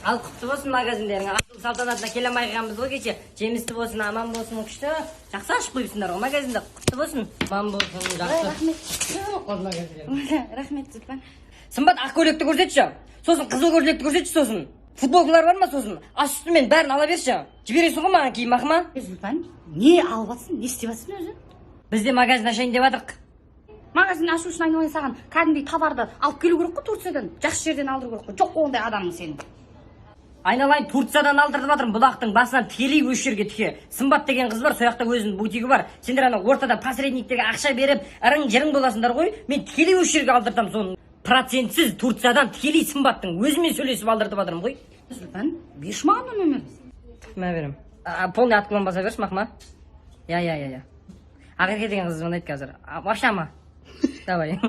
Ал құтты болсын магазиндерің. Асыл салтанатына келе алмайғанбыз ғой кеше. Жемісті болсын, аман болсын күшті. Жақсы ашып қойыпсыңдар ғой магазинде. Құтты болсын. Аман болсын, жақсы. Рахмет. Рахмет, Зұлпан. Сымбат ақ көйлекті көрсетші. Сосын қызыл көйлекті көрсетші сосын. Футболкалар бар ма сосын? Ас үстімен бәрін ала берші. Жібересің ғой маған киім ақыма? Зұлпан, не алып атсың? Не істеп атсың өзі? Бізде магазин ашайын деп жатырық. Магазин ашу үшін айналайын саған кәдімгідей товарды алып келу керек қой Турциядан. Жақсы жерден алдыру керек қой. Жоқ ондай адамың сенің. Айналайын Турциядан алдыртып жатырмын. Бұлақтың басынан тікелей осы жерге тіке. Сымбат деген қыз бар, сол жақта өзінің бутигі бар. Сендер ана ортада посредниктерге ақша беріп, ырың-жырың боласыңдар ғой. Мен тікелей осы жерге алдыртам соны. Процентсіз Турциядан тікелей Сымбаттың өзімен сөйлесіп алдыртып жатырмын ғой. Зұлпан, берші маған нөмірді. Мен берем. Полный отклонбаса берші мақма. Я. Ақерке деген қыз звондайды қазір. Баштама. Давай.